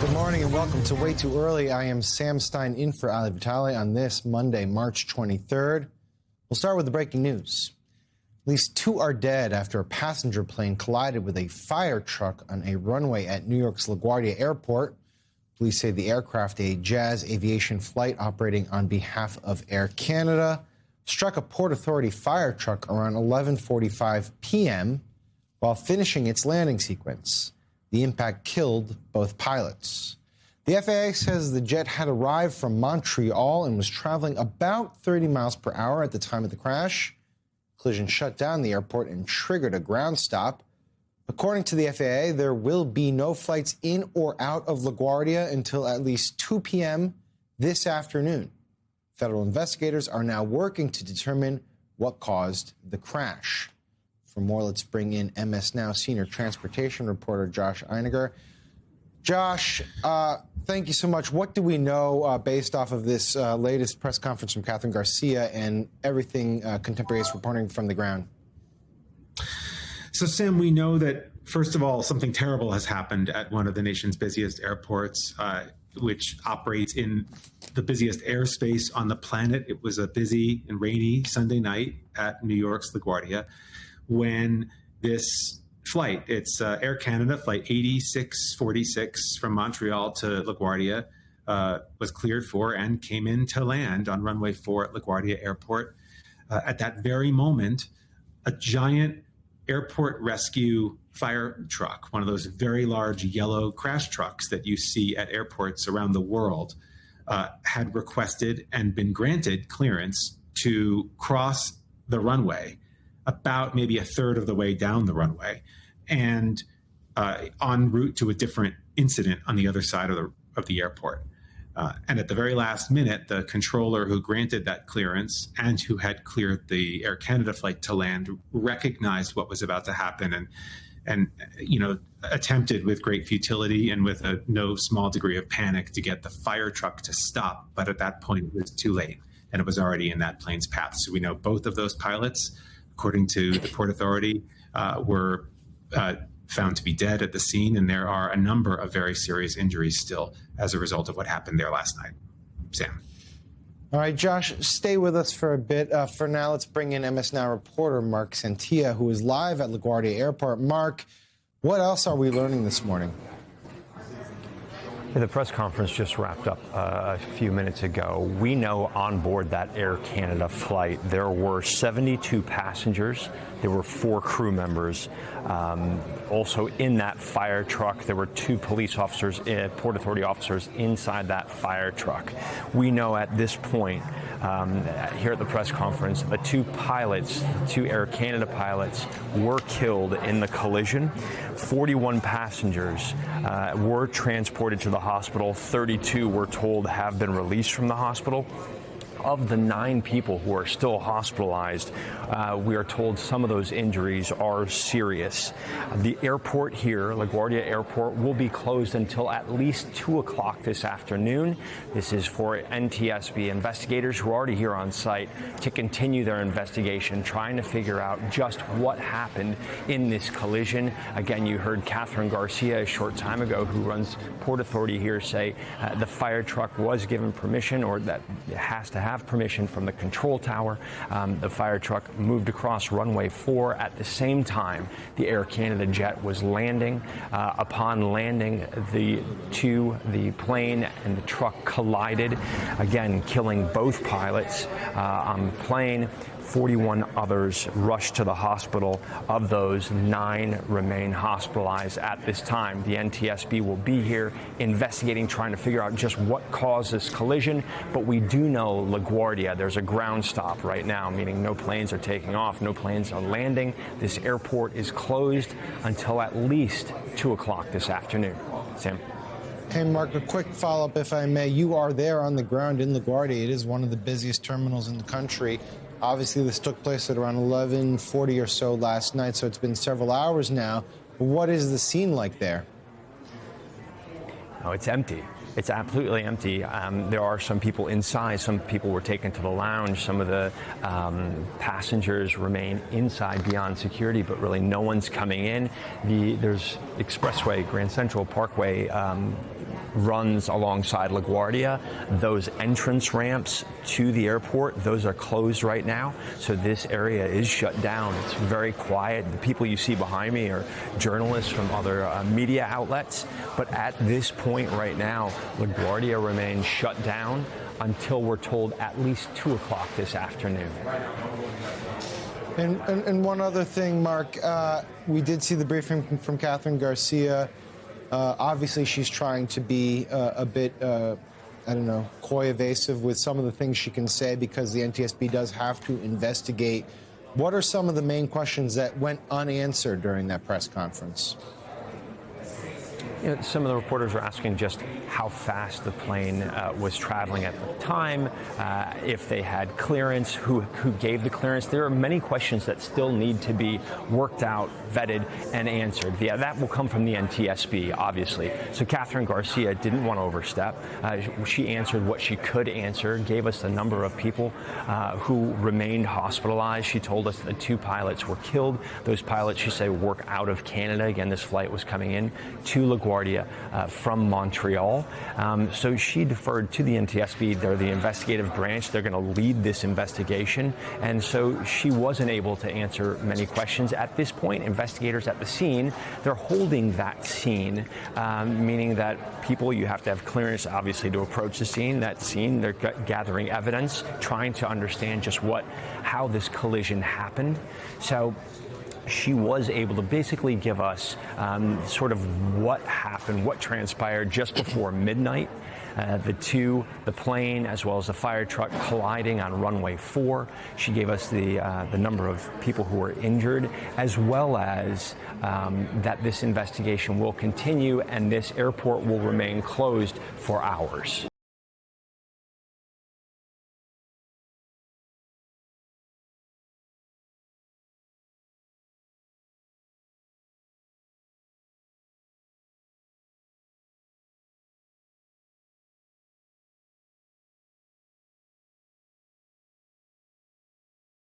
Good morning and welcome to Way Too Early. I am Sam Stein in for Ali Vitale on this Monday, March 23rd. We'll start with the breaking news. At least 2 are dead after a passenger plane collided with a fire truck on a runway at New York's LaGuardia Airport. Police say the aircraft, a Jazz Aviation flight operating on behalf of Air Canada, struck a Port Authority fire truck around 11:45 p.m. while finishing its landing sequence. The impact killed both pilots. The FAA says the jet had arrived from Montreal and was traveling about 30 miles per hour at the time of the crash. Collision shut down the airport and triggered a ground stop. According to the FAA, there will be no flights in or out of LaGuardia until at least 2 p.m. this afternoon. Federal investigators are now working to determine what caused the crash. For more, let's bring in MS Now senior transportation reporter Josh Einiger. Josh, thank you so much. What do we know based off of this latest press conference from Catherine Garcia and everything contemporaneous reporting from the ground? So, Sam, we know that, first of all, something terrible has happened at one of the nation's busiest airports, which operates in the busiest airspace on the planet. It was a busy and rainy Sunday night at New York's LaGuardia when this flight, it's Air Canada flight 8646 from Montreal to LaGuardia, was cleared for and came in to land on runway 4 at LaGuardia Airport. At that very moment, a giant airport rescue fire truck, one of those very large yellow crash trucks that you see at airports around the world, had requested and been granted clearance to cross the runway about maybe a third of the way down the runway and en route to a different incident on the other side of the airport. And at the very last minute, the controller who granted that clearance and who had cleared the Air Canada flight to land recognized what was about to happen and attempted with great futility and with a no small degree of panic to get the fire truck to stop. But at that point, it was too late, and it was already in that plane's path. So we know both of those pilots, according to the Port Authority, were found to be dead at the scene, and there are a number of very serious injuries still as a result of what happened there last night. Sam. All right, Josh, stay with us for a bit. For now, let's bring in MS Now reporter Mark Santia, who is live at LaGuardia Airport. Mark, what else are we learning this morning? The press conference just wrapped up a few minutes ago. We know on board that Air Canada flight there were 72 passengers. There were 4 crew members. Also in that fire truck, there were 2 police officers, Port Authority officers inside that fire truck. We know at this point, here at the press conference, the 2 pilots, 2 Air Canada pilots, were killed in the collision. 41 passengers were transported to the hospital. 32, we're told, have been released from the hospital. Of the 9 people who are still hospitalized, we are told some of those injuries are serious. The airport here, LaGuardia Airport, will be closed until at least 2 o'clock this afternoon. This is for NTSB investigators who are already here on site to continue their investigation, trying to figure out just what happened in this collision. Again, you heard Catherine Garcia a short time ago, who runs Port Authority here, say the fire truck was given permission, or that it has to have permission from the control tower. The fire truck moved across runway 4 at the same time the Air Canada jet was landing. Upon landing, the plane and the truck collided, again killing both pilots on the plane. 41 others rushed to the hospital. Of those, 9 remain hospitalized at this time. The NTSB will be here investigating, trying to figure out just what caused this collision. But we do know LaGuardia, there's a ground stop right now, meaning no planes are taking off, no planes are landing. This airport is closed until at least 2 o'clock this afternoon. Sam. Hey, Mark, a quick follow-up, if I may. You are there on the ground in LaGuardia. It is one of the busiest terminals in the country. Obviously, this took place at around 11:40 or so last night, so it's been several hours now. What is the scene like there? Oh, it's empty. It's absolutely empty. There are some people inside. Some people were taken to the lounge. Some of the passengers remain inside beyond security, but really no one's coming in. There's Expressway, Grand Central Parkway, runs alongside LaGuardia. Those entrance ramps to the airport, those are closed right now. So this area is shut down. It's very quiet. The people you see behind me are journalists from other media outlets. But at this point right now, LaGuardia remains shut down until we're told at least 2 o'clock this afternoon. And one other thing, Mark, we did see the briefing from Catherine Garcia. Obviously, she's trying to be a bit, coy evasive with some of the things she can say because the NTSB does have to investigate. What are some of the main questions that went unanswered during that press conference? You know, some of the reporters were asking just how fast the plane was traveling at the time, if they had clearance, who gave the clearance. There are many questions that still need to be worked out, vetted, and answered. Yeah, that will come from the NTSB, obviously. So Catherine Garcia didn't want to overstep. She answered what she could answer, gave us the number of people who remained hospitalized. She told us that 2 pilots were killed. Those pilots, she said, work out of Canada. Again, this flight was coming in to LaGuardia from Montreal. So she deferred to the NTSB. They're the investigative branch. They're going to lead this investigation. And so she wasn't able to answer many questions. At this point, investigators at the scene, they're holding that scene, meaning that people, you have to have clearance, obviously, to approach the scene. That scene, they're gathering evidence, trying to understand just how this collision happened. So she was able to basically give us sort of what happened, what transpired just before midnight. The plane as well as the fire truck colliding on runway 4. She gave us the number of people who were injured, as well as that this investigation will continue and this airport will remain closed for hours.